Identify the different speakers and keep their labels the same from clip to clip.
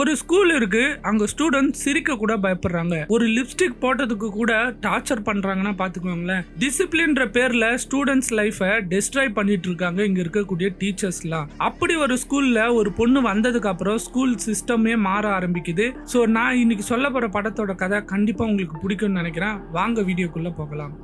Speaker 1: ஒரு ஸ்கூல் இருக்கு, அங்க ஸ்டூடெண்ட் சிரிக்க கூட பயப்படுறாங்க. ஒரு லிப்ஸ்டிக் போட்டதுக்கு கூட டார்ச்சர் பண்றாங்கன்னா பாத்துக்கோங்களேன். டிசிப்ளின்ற பேர்ல ஸ்டூடெண்ட்ஸ் லைஃபை டிஸ்ட்ராய் பண்ணிட்டு இருக்காங்க இங்க இருக்கக்கூடிய டீச்சர்ஸ்லாம். அப்படி ஒரு ஸ்கூல்ல ஒரு பொண்ணு வந்ததுக்கு அப்புறம் ஸ்கூல் சிஸ்டமே மாற ஆரம்பிக்குது. சோ நான் இன்னைக்கு சொல்ல போற படத்தோட கதை கண்டிப்பா உங்களுக்கு பிடிக்கும்னு நினைக்கிறேன். வாங்க வீடியோக்குள்ள போகலாம்.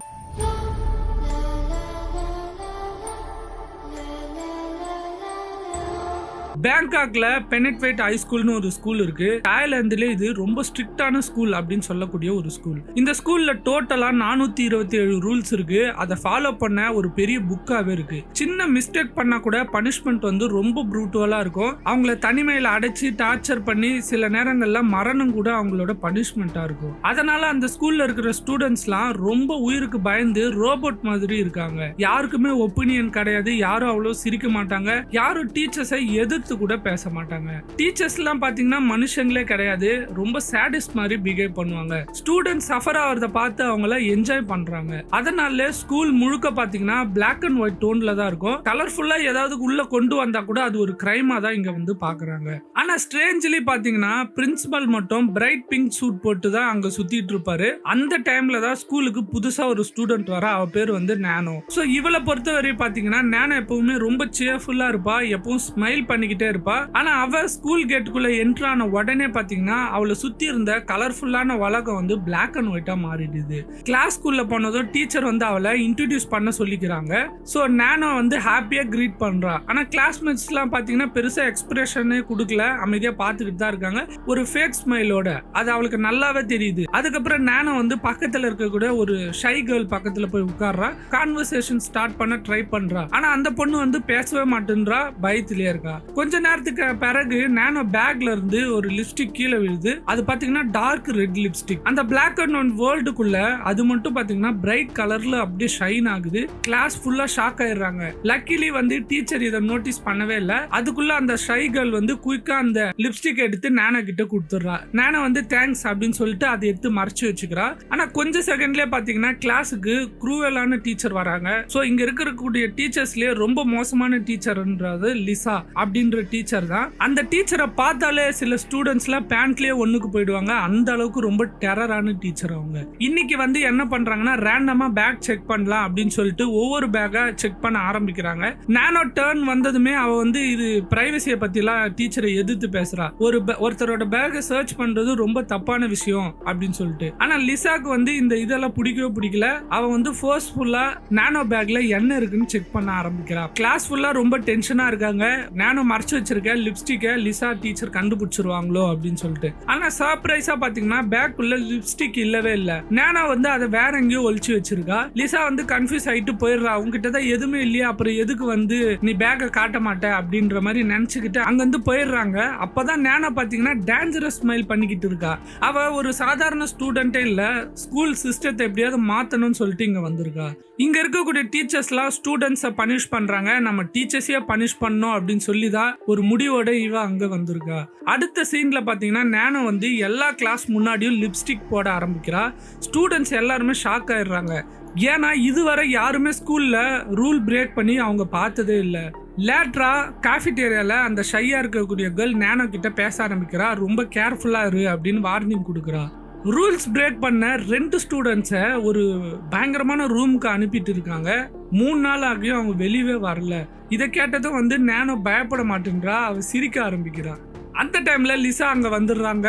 Speaker 1: பேங்காக்ல பெனட்வேட் ஹை ஸ்கூல்னு ஒரு ஸ்கூல் இருக்கு. தாய்லாந்துல இது ரொம்ப ஸ்ட்ரிக்டான ஸ்கூல் அப்படின்னு சொல்லக்கூடிய ஒரு ஸ்கூல். இந்த ஸ்கூல்ல டோட்டலா 427 ரூல்ஸ் இருக்கு. அதை ஃபாலோ பண்ண ஒரு பெரிய புக்காவே இருக்கு. சின்ன மிஸ்டேக் பண்ணா கூட பனிஷ்மெண்ட் வந்து ரொம்ப ப்ரூட்டலா இருக்கும். அவங்கள தனிமையில அடைச்சு டார்ச்சர் பண்ணி சில நேரங்கள்ல மரணம் கூட அவங்களோட பனிஷ்மெண்டா இருக்கும். அதனால அந்த ஸ்கூல்ல இருக்கிற ஸ்டூடெண்ட்ஸ்லாம் ரொம்ப உயிருக்கு பயந்து ரோபோட் மாதிரி இருக்காங்க. யாருக்குமே ஒப்பீனியன் கிடையாது. யாரும் அவ்வளவு சிரிக்க மாட்டாங்க. யாரும் டீச்சர்ஸை எதிர்த்து கூட பேச மாட்டாங்க. டீச்சர்ஸ் எல்லாம் பாத்தீங்கன்னா மனுஷங்களே கிடையாது. ரொம்ப சாடிஸ்ட் மாதிரி பிஹேவ் பண்ணுவாங்க. ஸ்டூடெண்ட்ஸ் சஃபர் ஆகிறத பார்த்து அவங்கள என்ஜாய் பண்றாங்க. அதனால ஸ்கூல் முழுக்க பாத்தீங்கன்னா பிளாக் அண்ட் ஒயிட் டோன்ல தான் இருக்கும். கலர்ஃபுல்லா ஏதாவது உள்ள கொண்டு வந்தா கூட அது ஒரு கிரைமா தான் இங்க வந்து பாக்குறாங்க. ஆனா ஸ்ட்ரேஞ்ச்லி பாத்தீங்கன்னா பிரின்சிபல் மட்டும் பிரைட் பிங்க் சூட் போட்டு தான் அங்க சுத்திட்டு இருப்பாரு. அந்த டைம்ல தான் ஸ்கூலுக்கு புதுசா ஒரு ஸ்டூடெண்ட் வர. அவ பேர் வந்து நானோ. சோ இவளை பொறுத்தவரை பாத்தீங்கன்னா நானோ எப்பவுமே ரொம்ப சேர்ஃபுல்லா இருப்பா. எப்பவும் ஸ்மைல் பண்ணிக்கிட்டே இருப்பா. ஆனா அவ ஸ்கூல் கேட்டுக்குள்ள என்ட்ரு ஆன உடனே பாத்தீங்கன்னா அவளை சுத்தி இருந்த கலர்ஃபுல்லான உலகம் வந்து பிளாக் அண்ட் ஒயிட்டா மாறிடுது. கிளாஸ்க்குள்ள போனதும் டீச்சர் வந்து அவளை இன்ட்ரோடியூஸ் பண்ண சொல்லிக்கிறாங்க. சோ நானோ வந்து ஹாப்பியா கிரீட் பண்றா. ஆனா கிளாஸ்மேட்ஸ் எல்லாம் பாத்தீங்கன்னா பெருசா எக்ஸ்பிரஷனே கொடுக்கல. அமைதியா பாத்துக்கிட்டு தான் இருக்காங்க ஒரு ஃபேக் ஸ்மைலோட. அது அவளுக்கு நல்லாவே தெரியுது. அதுக்கப்புறம் நானோ வந்து பக்கத்துல இருக்கக்கூடிய ஒரு ஷை கேர்ள் பக்கத்துல போய் உட்கார்றா. கான்வர்சேஷன் ஸ்டார்ட் பண்ண ட்ரை பண்றா. ஆனா அந்த பொண்ணு வந்து பேசவே மாட்டேன்றா. பயத்திலே இருக்கா. கொஞ்ச நேரத்துக்கு பிறகு நானோ பேக்ல இருந்து ஒரு லிப்ஸ்டிக் கீழே விழுது. அது பாத்தீங்கன்னா டார்க் ரெட் லிப்ஸ்டிக். அந்த பிளாக் அண்ட் ஒயிட் வேர்ல்டுக்குள்ள அது மட்டும் பாத்தீங்கன்னா பிரைட் கலர்ல அப்படியே ஷைன் ஆகுது. கிளாஸ் ஃபுல்லா ஷாக் ஆயிடுறாங்க. லக்கிலி வந்து டீச்சர் இதை நோட்டீஸ் பண்ணவே இல்லை. அதுக்குள்ள அந்த ஷை கேர்ள் வந்து குயிக்கா அந்த லிப்ஸ்டிக் எடுத்து நானோ கிட்ட கொடுத்துடுறா. நானோ வந்து தேங்க்ஸ் அப்படின்னு சொல்லிட்டு அதை எடுத்து மறைச்சு வச்சுக்கிறா. ஆனா கொஞ்ச செகண்ட்லயே பாத்தீங்கன்னா கிளாஸுக்கு குரூவலான டீச்சர் வராங்க. சோ இங்க இருக்கக்கூடிய டீச்சர்ஸ்லயே ரொம்ப மோசமான டீச்சர்ன்றது லிசா அப்படின்ற டீச்சர் தான். அந்த டீச்சரை பார்த்தாலே சில ஸ்டூடெண்ட்ஸ்லாம் பேண்ட்லயே ஒண்ணுக்கு போயிடுவாங்க. அந்த அளவுக்கு ரொம்ப டெரரான டீச்சர் அவங்க. இன்னைக்கு வந்து என்ன பண்றாங்கன்னா ரேண்டமா பேக் செக் பண்ணலாம் அப்படின்னு சொல்லிட்டு ஒவ்வொரு பேக்கா செக் பண்ண ஆரம்பிக்கிறாங்க. நானோ டர்ன் வந்ததுமே அவ வந்து இது பிரைவசியை பத்தி எல்லாம் டீச்சரை எதிர்த்து பேசுறா. ஒருத்தரோட பேக்கை சர்ச் பண்றது ரொம்ப தப்பான விஷயம் அப்படின்னு சொல்லிட்டு. ஆனா லிசாக்கு வந்து இந்த இதெல்லாம் பிடிக்கவே பிடிக்கல. அவ வந்து ஃபோர்ஸ்ஃபுல்லா நானோ பேக்ல என்ன இருக்குன்னு செக் பண்ண ஆரம்பிக்கிறா. கிளாஸ் ஃபுல்லா ரொம்ப டென்ஷனா இருக்காங்க. நானோ மறைச்சு வச்சிருக்க லிப்ஸ்டிக்கை லிசா டீச்சர் கண்டுபிடிச்சிருவாங்களோ அப்படின்னு சொல்லிட்டு. ஆனா சர்ப்ரைஸா பாத்தீங்கன்னா பேக்குள்ள லிப்ஸ்டிக் இல்லவே இல்ல. நானோ வந்து அதை வேற எங்கேயோ ஒளிச்சு வச்சிருக்கா. லிசா வந்து கன்ஃபியூஸ் ஆயிட்டு போயிடுறா. உங்ககிட்ட தான் எதுவுமே இல்லையா, அப்புறம் எதுக்கு வந்து நீ பேக்கை காட்ட மாட்ட அப்படின்ற மாதிரி நினைச்சுக்கிட்டு அங்க வந்து போயிடுறாங்க. அப்பதான் நானோ பாத்தீங்கன்னா டேஞ்சரஸ் ஸ்மைல் பண்ணிக்கிட்டு இருக்கா. அவ ஒரு சாதாரண ஸ்டூடெண்டே இல்ல. ஸ்கூல் சிஸ்டத்தை எப்படியாவது மாத்தணும்னு சொல்லிட்டு இங்க வந்திருக்கா. இங்க இருக்கக்கூடிய டீச்சர்ஸ்லாம் ஸ்டூடெண்ட்ஸை பனிஷ் பண்றாங்க. நம்ம டீச்சர்ஸையே பனிஷ் பண்ணோம் அப்படின்னு சொல்லிதான் ஒரு முடிவோட இவ அங்க வந்திருக்கா. அடுத்த சீன்ல பாத்தீங்கன்னா நானோ வந்து எல்லா கிளாஸ் முன்னாடியும் லிப்ஸ்டிக் போட ஆரம்பிக்கிறா. ஸ்டூடெண்ட்ஸ் எல்லாருமே ஷாக் ஆயிடுறாங்க. ஏன்னா இதுவரை யாருமே ஸ்கூல்ல ரூல் பிரேக் பண்ணி அவங்க பார்த்ததே இல்ல. லேட்ரா காஃபிடேரியால அந்த ஷையா இருக்கக்கூடிய கேர்ள் நானோ கிட்ட பேச ஆரம்பிக்கிறா. ரொம்ப கேர்ஃபுல்லா இரு அப்படின்னு வார்னிங் கொடுக்குறா. ரூல்ஸ் பிரேக் பண்ண 2 ஸ்டூடெண்ட்ஸை ஒரு பயங்கரமான ரூமுக்கு அனுப்பிட்டு இருக்காங்க. 3 நாள் ஆகியும் அவங்க வெளியவே வரல. இதை கேட்டதும் வந்து நானோ பயப்பட மாட்டேன்றா. அவ சிரிக்க ஆரம்பிக்கிறா. அந்த டைம்ல லிசா அங்க வந்துடுறாங்க.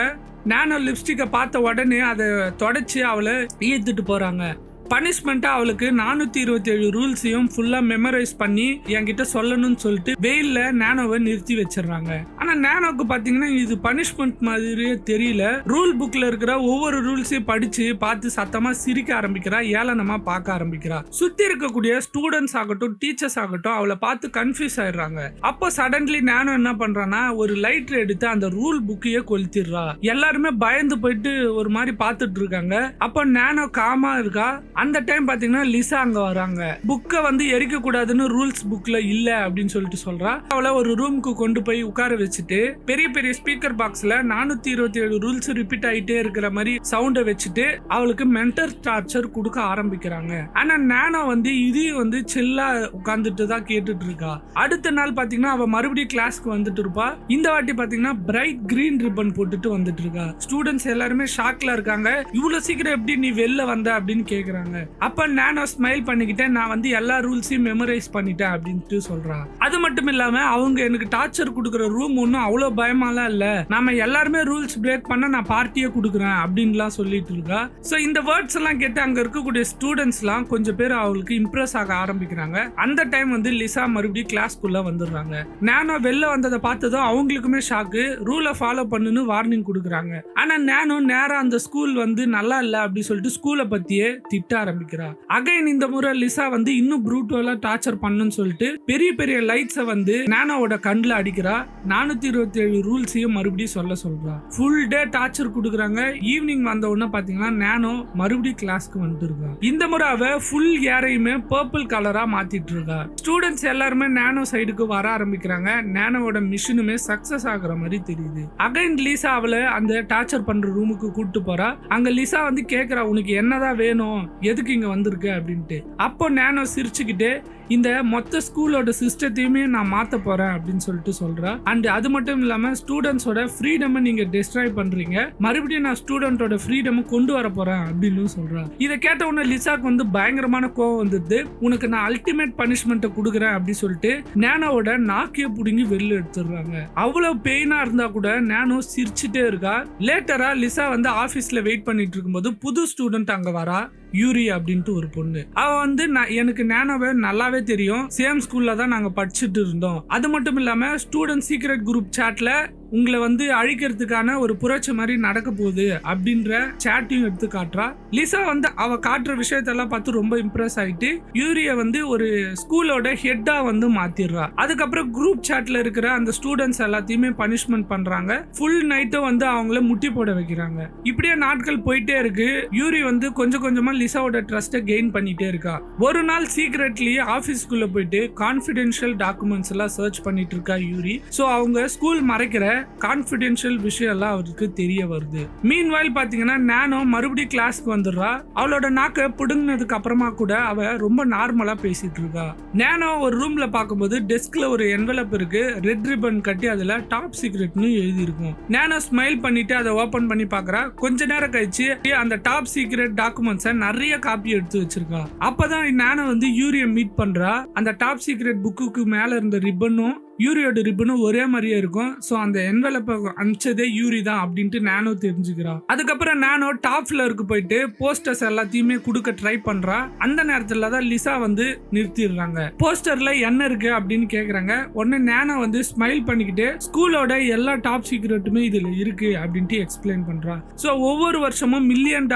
Speaker 1: நானோ லிப்ஸ்டிக்கை பார்த்த உடனே அதை தொடச்சி அவளை ஈர்த்துட்டு போறாங்க. பனிஷ்மெண்டா அவளுக்கு 427 ரூல்ஸையும் ஃபுல்லா மெமரைஸ் பண்ணி என்கிட்ட சொல்லணும்னு சொல்லிட்டு வெயில்ல நானோவை நிறுத்தி வச்சிடறாங்க. ஆனா நானோக்கு பாத்தீங்கன்னா இது பனிஷ்மெண்ட் மாதிரியே தெரியல. ரூல் புக்ல இருக்கிற ஒவ்வொரு ரூல்ஸையும் படிச்சு பார்த்து சத்தமா சிரிக்க ஆரம்பிக்கிறா. ஏளனமா பார்க்க ஆரம்பிக்கிறா. சுத்தி இருக்கக்கூடிய ஸ்டூடெண்ட்ஸ் ஆகட்டும் டீச்சர்ஸ் ஆகட்டும் அவளை பார்த்து கன்ஃபியூஸ் ஆயிடுறாங்க. அப்போ சடன்லி நானோ என்ன பண்றான்னா ஒரு லைட்டர் எடுத்து அந்த ரூல் புக்கையே கொளுத்திடுறா. எல்லாருமே பயந்து போயிட்டு ஒரு மாதிரி பார்த்துட்டு இருக்காங்க. அப்போ நானோ காமா இருக்கா. அந்த டைம் பாத்தீங்கன்னா லிசா அங்க வராங்க. புக்கை வந்து எரிக்க கூடாதுன்னு ரூல்ஸ் புக்ல இல்ல அப்படின்னு சொல்லிட்டு சொல்றா. அவளை ஒரு ரூமுக்கு கொண்டு போய் உட்கார வச்சுட்டு பெரிய பெரிய ஸ்பீக்கர் பாக்ஸ்ல 427 ரூல்ஸ் ரிப்பீட் ஆயிட்டே இருக்கிற மாதிரி சவுண்ட வச்சுட்டு அவளுக்கு மென்டல் டார்ச்சர் கொடுக்க ஆரம்பிக்கிறாங்க. ஆனா நானோ வந்து இதையும் வந்து சில்லா உட்கார்ந்துட்டு தான் கேட்டுட்டு இருக்கா. அடுத்த நாள் பாத்தீங்கன்னா அவ மறுபடியும் கிளாஸ்க்கு வந்துட்டு இருப்பா. இந்த வாட்டி பாத்தீங்கன்னா பிரைட் கிரீன் ரிப்பன் போட்டுட்டு வந்துட்டு இருக்கா. ஸ்டூடெண்ட்ஸ் எல்லாருமே ஷாக்ல இருக்காங்க. இவ்வளவு சீக்கிரம் எப்படி நீ வெளில வந்த அப்படின்னு கேக்குறாங்க. அப்ப நானோ ஸ்மைல் பண்ணிக்கிட்டே நான் வந்து எல்லா ரூல்ஸையும் மெமரைஸ் பண்ணிட்டேன் அப்படின்ட்டு சொல்றா. அது மட்டும் இல்லாம அவங்க எனக்கு டார்ச்சர் கொடுக்குற ரூம் ஒன்னும் அவ்வளவு பயமாலாம் இல்ல, நாம எல்லாருமே ரூல்ஸ் பிரேக் பண்ண நான் பார்ட்டியே கொடுக்குறேன் அப்படின்லாம் சொல்லிட்டு இருக்கா. சோ இந்த வேர்ட்ஸ் எல்லாம் கேட்டு அங்க இருக்கக்கூடிய ஸ்டூடெண்ட்ஸ் எல்லாம் கொஞ்சம் பேர் அவளுக்கு இம்ப்ரெஸ் ஆக ஆரம்பிக்கிறாங்க. அந்த டைம் வந்து லிசா மறுபடியும் கிளாஸ்க்குள்ள வந்துடுறாங்க. நானோ வெளில வந்ததை பார்த்ததும் அவங்களுக்குமே ஷாக்கு. ரூலை ஃபாலோ பண்ணுன்னு வார்னிங் கொடுக்குறாங்க. ஆனா நானோ நேரா அந்த ஸ்கூல் வந்து நல்லா இல்ல அப்படி சொல்லிட்டு ஸ்கூலை பத்தியே திட்ட ஆரம்பிக்கிறா. அகைன் இந்த முறை லிசா வந்து இன்னும் ப்ரூட்டலா டார்ச்சர் பண்ணுன்னு சொல்லிட்டு பெரிய பெரிய லைட்ஸை வந்து நானோட கண்ணுல அடிக்கிறா. 427 ரூல்ஸையும் மறுபடியும் சொல்றா. ஃபுல் டே டார்ச்சர் கொடுக்குறாங்க. ஈவினிங் வந்த உடனே பாத்தீங்கன்னா நானோ மறுபடியும் கிளாஸ்க்கு வந்துட்டு இருக்கா. இந்த முறை அவ ஃபுல் ஏரையுமே பர்பிள் கலரா மாத்திட்டு இருக்கா. ஸ்டூடெண்ட்ஸ் எல்லாருமே நானோ சைடுக்கு வர ஆரம்பிக்கிறாங்க. நானோட மிஷனுமே சக்சஸ் ஆகுற மாதிரி தெரியுது. அகைன் லிசா அவளை அந்த டார்ச்சர் பண்ற ரூமுக்கு கூட்டு போறா. அங்க லிசா வந்து கேக்குறா, உனக்கு என்னதான் வேணும், எதுக்கு இங்க வந்திருக்க அப்படின்ட்டு. அப்போ நானோ சிரிச்சுக்கிட்டே இந்த மொத்த ஸ்கூலோட சிஸ்டத்தையுமே நான் மாத்த போறேன் அப்படின்னு சொல்லிட்டு சொல்றா. அண்ட் அது மட்டும் இல்லாம ஸ்டூடெண்ட்ஸோட ஃப்ரீடம் நீங்க டிஸ்ட்ராய் பண்றீங்க, மறுபடியும் நான் ஸ்டூடெண்டோட ஃப்ரீடம் கொண்டு வர போறேன் அப்படின்னு சொல்றா. இதை கேட்ட உடனே லிசாக்கு வந்து பயங்கரமான கோவம் வந்துடுது. உனக்கு நான் அல்டிமேட் பனிஷ்மெண்ட் கொடுக்குறேன் அப்படின்னு சொல்லிட்டு நானோட நாக்கிய புடுங்கி வெளில எடுத்துடுறாங்க. அவ்வளவு பெயினா இருந்தா கூட நானோ சிரிச்சுட்டே இருக்கா. லேட்டரா லிசா வந்து ஆபீஸ்ல வெயிட் பண்ணிட்டு இருக்கும்போது புது ஸ்டூடெண்ட் அங்க வரா. யூரி அப்படின்ட்டு ஒரு பொண்ணு. அவ வந்து எனக்கு நானோவை நல்லாவே தெரியும். சேம் ஸ்கூல்ல தான் நாங்க படிச்சுட்டு இருந்தோம். அது மட்டும் இல்லாம ஸ்டூடெண்ட் சீக்ரெட் குரூப் சாட்ல உங்களை வந்து அழிக்கிறதுக்கான ஒரு புரட்சி மாதிரி நடக்க போகுது அப்படின்ற சாட்டையும் எடுத்து காட்டுறா. லிசா வந்து அவ காட்டுற விஷயத்தெல்லாம் பார்த்து ரொம்ப இம்ப்ரெஸ் ஆயிட்டு யூரிய வந்து ஒரு ஸ்கூலோட ஹெட்டா வந்து மாத்திடுறா. அதுக்கப்புறம் குரூப் சாட்ல இருக்கிற அந்த ஸ்டூடெண்ட்ஸ் எல்லாத்தையுமே பனிஷ்மெண்ட் பண்றாங்க. ஃபுல் நைட்டும் வந்து அவங்கள முட்டி போட வைக்கிறாங்க. இப்படியே நாட்கள் போயிட்டே இருக்கு. யூரி வந்து கொஞ்சம் கொஞ்சமா லிசாவோட ட்ரஸ்ட்டை கெயின் பண்ணிட்டே இருக்கா. ஒரு நாள் சீக்ரெட்லி ஆபீஸ்க்குள்ள போயிட்டு கான்ஃபிடென்ஷியல் டாக்குமெண்ட்ஸ் எல்லாம் சர்ச் பண்ணிட்டு இருக்கா யூரி. சோ அவங்க ஸ்கூல் மறைக்கிற கான்ஃபிடென்ஷியல் விஷயம் எல்லாம் அவருக்கு தெரிய வருது. மீன்வைல் பாத்தீங்கன்னா நானோ மறுபடியும் கிளாஸ்க்கு வந்துடுறா. அவளோட நாக்க புடுங்கினதுக்கு அப்புறமா கூட அவ ரொம்ப நார்மலா பேசிட்டு இருக்கா. நானோ ஒரு ரூம்ல பாக்கும்போது டெஸ்க்ல ஒரு என்வலப் இருக்கு. ரெட் ரிப்பன் கட்டி அதுல டாப் சீக்ரெட்னு எழுதி இருக்கும். நானோ ஸ்மைல் பண்ணிட்டு அதை ஓபன் பண்ணி பாக்குறா. கொஞ்ச நேரம் கழிச்சு அந்த டாப் சீக்ரெட் டாக்குமெண்ட்ஸை நிறைய காப்பி எடுத்து வச்சிருக்கா. அப்பதான் நானோ வந்து யூரிய மீட் பண்றா. அந்த டாப் சீக்ரெட் புக்குக்கு மேல இருந்த ரிப்பனும் யூரியோட ரிப்பனும் ஒரே மாதிரியே இருக்கும். சோ அந்த என்வலப்பை அனுப்பிச்சதே யூரி தான் அப்படின்ட்டு நானோ தெரிஞ்சுக்கிறா. அதுக்கப்புறம் நானோ டாப் ஃப்ளோருக்கு போயிட்டு போஸ்டர்ஸ் எல்லாத்தையுமே கொடுக்க ட்ரை பண்றா. அந்த நேரத்துல தான் லிசா வந்து நிறுத்திடுறாங்க. போஸ்டர்ல என்ன இருக்கு அப்படின்னு கேக்குறாங்க. உடனே நானோ வந்து ஸ்மைல் பண்ணிக்கிட்டு ஸ்கூலோட எல்லா டாப் சீக்ரெட்டுமே இதுல இருக்கு அப்படின்ட்டு எக்ஸ்பிளைன் பண்றா. சோ ஒவ்வொரு வருஷமும் $1 million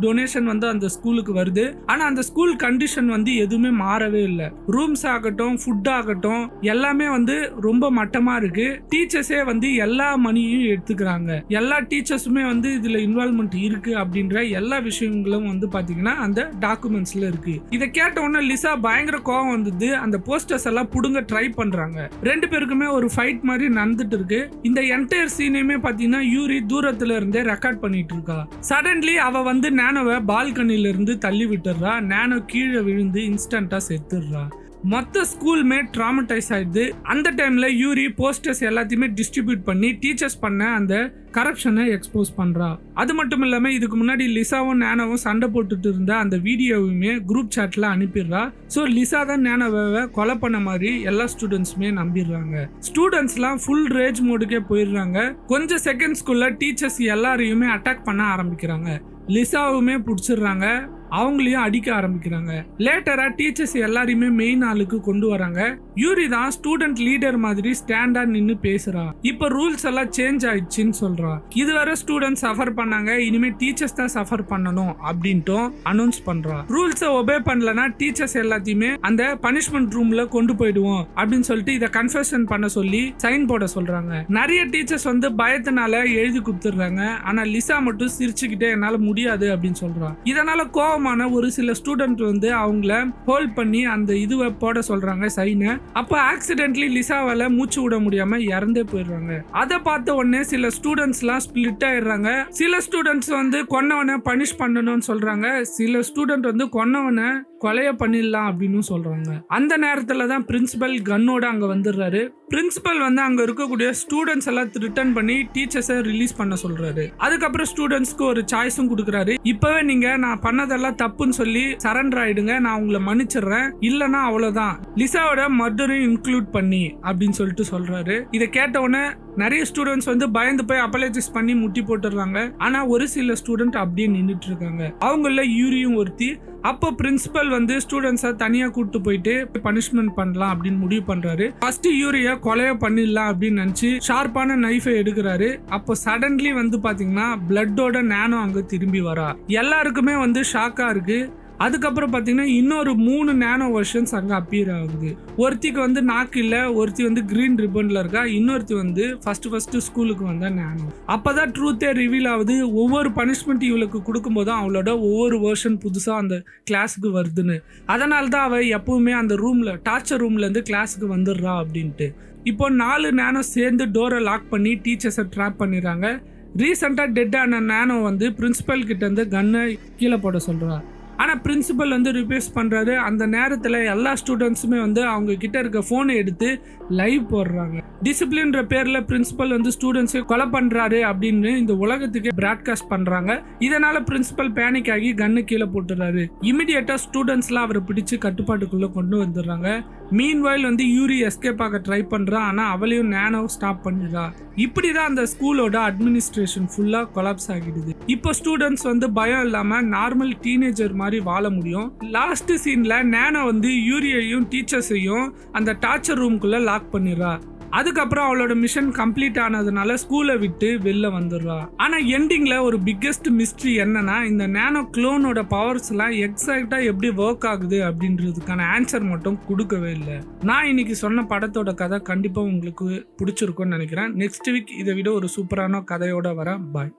Speaker 1: டொனேஷன் வந்து அந்த ஸ்கூலுக்கு வருது. ஆனா அந்த ஸ்கூல் கண்டிஷன் வந்து எதுவுமே மாறவே இல்லை. ரூம்ஸ் ஆகட்டும், ஃபுட் ஆகட்டும், எல்லாமே வந்து ரொம்ப மட்டமா இருக்கு. டீச்சர்ஸே வந்து எல்லா மணியும் எடுத்துக்கிறாங்க. எல்லா டீச்சர்ஸுமே வந்து இதுல இன்வால்வ்மெண்ட் இருக்கு அப்படின்ற எல்லா விஷயங்களும் வந்து பாத்தீங்கன்னா அந்த டாக்குமெண்ட்ஸ்ல இருக்கு. இதை கேட்ட உடனே லிசா பயங்கர கோவம் வந்தது. அந்த போஸ்டர்ஸ் எல்லாம் புடுங்க ட்ரை பண்றாங்க. ரெண்டு பேருக்குமே ஒரு ஃபைட் மாதிரி நடந்துட்டு இருக்கு. இந்த என்டையர் சீனையுமே பாத்தீங்கன்னா யூரி தூரத்துல இருந்தே ரெக்கார்ட் பண்ணிட்டு இருக்கா. சடன்லி அவ வந்து நானோவை பால்கனில இருந்து தள்ளி விட்டுறா. நானோ கீழே விழுந்து இன்ஸ்டன்டா செத்துடுறா. மொத்த ஸ்கூலுமே ட்ராமடைஸ் ஆயிடுது. அந்த டைம்ல யூரி போஸ்டர்ஸ் எல்லாத்தையுமே டிஸ்ட்ரிபியூட் பண்ணி டீச்சர்ஸ் பண்ண அந்த கரப்ஷனை எக்ஸ்போஸ் பண்றா. அது மட்டும் இல்லாம இதுக்கு முன்னாடி லிசாவும் நானோவும் சண்டை போட்டுட்டு இருந்த அந்த வீடியோவுமே குரூப் சாட்ல அனுப்பிடுறா. சோ லிசா தான் நானோவை கொலை பண்ண மாதிரி எல்லா ஸ்டூடெண்ட்ஸுமே நம்பிடுறாங்க. ஸ்டூடெண்ட்ஸ்லாம் ஃபுல் ரேஜ் மோடுக்கே போயிடுறாங்க. கொஞ்சம் செகண்ட்ஸ்குள்ள டீச்சர்ஸ் எல்லாரையுமே அட்டாக் பண்ண ஆரம்பிக்கிறாங்க. லிசாவுமே பிடிச்சிடுறாங்க. அவங்களையும் அடிக்க ஆரம்பிக்கிறாங்க. லேட்டரா டீச்சர்ஸ் எல்லாரையுமே மெயின் ஆளுக்கு கொண்டு வராங்க. யூரி தான் ஸ்டூடெண்ட் லீடர் மாதிரி ஸ்டாண்டா நின்னு பேசுறா. இப்ப ரூல்ஸ் எல்லாம் சேஞ்ச் ஆயிடுச்சுன்னு சொல்றா. இதுவரை ஸ்டூடெண்ட் சஃபர் பண்ணாங்க, இனிமே டீச்சர்ஸ் தான் சஃபர் பண்ணணும் அப்படின்ட்டு அனௌன்ஸ் பண்றா. ரூல்ஸை ஒபே பண்ணலனா டீச்சர்ஸ் எல்லாத்தையுமே அந்த பனிஷ்மெண்ட் ரூம்ல கொண்டு போயிடுவோம் அப்படின்னு சொல்லிட்டு இதை கன்ஃபெஷன் பண்ண சொல்லி சைன் போட சொல்றாங்க. நிறைய டீச்சர்ஸ் வந்து பயத்தினால எழுதி கொடுத்துடுறாங்க. ஆனா லிசா மட்டும் சிரிச்சுக்கிட்டே என்னால முடியாது அப்படின்னு சொல்றா. இதனால கோவம் கன்ஃபார்மான ஒரு சில ஸ்டூடெண்ட் வந்து அவங்கள ஹோல்ட் பண்ணி அந்த இதுவை போட சொல்றாங்க சைனை. அப்ப ஆக்சிடென்ட்லி லிசாவால மூச்சு விட முடியாம இறந்தே போயிடுறாங்க. அதை பார்த்த உடனே சில ஸ்டூடெண்ட்ஸ் எல்லாம் ஸ்பிளிட் ஆயிடுறாங்க. சில ஸ்டூடெண்ட்ஸ் வந்து கொன்னவனை பனிஷ் பண்ணணும்னு சொல்றாங்க, சில ஸ்டூடெண்ட் வந்து கொன்னவனை கொலைய பண்ணிடலாம் அப்படின்னு சொல்றாங்க. அந்த நேரத்துல தான் பிரின்சிபல் கன்னோட அங்க வந்துடுறாரு. பிரின்சிபல் வந்து அங்க இருக்கக்கூடிய ஸ்டூடெண்ட்ஸ் எல்லாம் ரிட்டர்ன் பண்ணி டீச்சர்ஸை ரிலீஸ் பண்ண சொல்றாரு. அதுக்கப்புறம் ஸ்டூடெண்ட்ஸ்க்கு ஒரு சாய்ஸும் கொடுக்குறாரு. இப்பவே நீங்க நான் பண்ணதெல்லாம் தப்புன்னு சொல்லி சரண்டர் ஆயிடுங்க, நான் உங்களை மன்னிச்சிடுறேன், இல்லனா அவ்வளவுதான், லிசாவோட மர்டரையும் இன்க்ளூட் பண்ணி அப்படின்னு சொல்லிட்டு சொல்றாரு. இதை கேட்ட உடனே நிறைய ஸ்டூடெண்ட்ஸ் வந்து பயந்து போய் அப்பாலஜைஸ் பண்ணி முட்டி போட்டுறாங்க. ஆனா ஒரு சில ஸ்டூடெண்ட் அப்படியே நின்றுட்டு இருக்காங்க. அவங்கள யூரியும் ஒருத்தி. அப்போ பிரின்சிபல் வந்து ஸ்டூடெண்ட்ஸை தனியா கூட்டு போயிட்டு பனிஷ்மெண்ட் பண்ணலாம் அப்படின்னு முடிவு பண்றாரு. ஃபர்ஸ்ட் யூரிய கொலைய பண்ணிடலாம் அப்படின்னு நினைச்சு ஷார்ப்பான நைஃபை எடுக்கிறாரு. அப்போ சடன்லி வந்து பாத்தீங்கன்னா பிளட்டோட நானோ அங்க திரும்பி வரா. எல்லாருக்குமே வந்து ஷாக்கா இருக்கு. அதுக்கப்புறம் பார்த்தீங்கன்னா இன்னொரு 3 நானோ வெர்ஷன்ஸ் அங்கே அப்பியர் ஆகுது. ஒருத்திக்கு வந்து நாக்கு இல்லை, ஒருத்தி வந்து கிரீன் ரிப்பன்ல இருக்கா, இன்னொருத்தி வந்து ஃபர்ஸ்ட் ஸ்கூலுக்கு வந்தா நானோ. அப்போதான் ட்ரூத்தே ரிவீல் ஆகுது. ஒவ்வொரு பனிஷ்மெண்ட் இவளுக்கு கொடுக்கும்போதும் அவளோட ஒவ்வொரு வெர்ஷன் புதுசாக அந்த கிளாஸுக்கு வருதுன்னு. அதனால தான் அவள் எப்பவுமே அந்த ரூமில் டார்ச்சர் ரூம்லேருந்து கிளாஸுக்கு வந்துடுறா அப்படின்ட்டு. இப்போ 4 நானோ சேர்ந்து டோரை லாக் பண்ணி டீச்சர்ஸை ட்ராப் பண்ணிடுறாங்க. ரீசெண்டாக டெட் ஆன நானோ வந்து பிரின்சிபல் கிட்ட இருந்து கன்னை கீழே போட சொல்றா. ஆனால் பிரின்சிபல் வந்து ரிக்வெஸ்ட் பண்ணுறாரு. அந்த நேரத்தில் எல்லா ஸ்டூடெண்ட்ஸுமே வந்து அவங்க கிட்ட இருக்க ஃபோனை எடுத்து லைவ் போடுறாங்க. டிசிப்ளின்ற பேரில் பிரின்சிபல் வந்து ஸ்டூடெண்ட்ஸை கொலை பண்ணுறாரு அப்படின்னு இந்த உலகத்துக்கே பிராட்காஸ்ட் பண்ணுறாங்க. இதனால் பிரின்சிபல் பேனிக் ஆகி கன்னு கீழே போட்டுறாரு. இமிடியேட்டாக ஸ்டூடெண்ட்ஸ்லாம் அவரை பிடிச்சி கட்டுப்பாட்டுக்குள்ளே கொண்டு வந்துடுறாங்க. மீன்வைல் வந்து யூரி எஸ்கேப் ஆக ட்ரை பண்ணுறான். ஆனால் அவளையும் நானோ ஸ்டாப் பண்ணிடுறா. இப்படி தான் அந்த ஸ்கூலோட அட்மினிஸ்ட்ரேஷன் ஃபுல்லாக கொலாப்ஸ் ஆகிடுது. இப்போ ஸ்டூடெண்ட்ஸ் வந்து பயம் இல்லாமல் நார்மல் டீனேஜர் மாதிரி வாழ முடியும். லாஸ்ட் சீன்ல நானோ வந்து யூரியையும் டீச்சர்ஸையும் அந்த டார்ச்சர் ரூம்குள்ள லாக் பண்ணிடுறா. அதுக்கப்புறம் அவளோட மிஷன் கம்ப்ளீட் ஆனதுனால ஸ்கூலை விட்டு வெளில வந்துடுறா. ஆனா எண்டிங்ல ஒரு பிக்கெஸ்ட் மிஸ்ட்ரி என்னன்னா, இந்த நானோ குளோனோட பவர்ஸ் எல்லாம் எக்ஸாக்டா எப்படி ஒர்க் ஆகுது அப்படின்றதுக்கான ஆன்சர் மட்டும் கொடுக்கவே இல்லை. நான் இன்னைக்கு சொன்ன படத்தோட கதை கண்டிப்பா உங்களுக்கு பிடிச்சிருக்கும்னு நினைக்கிறேன். நெக்ஸ்ட் வீக் இதை விட ஒரு சூப்பரான கதையோட வரேன். பாய்.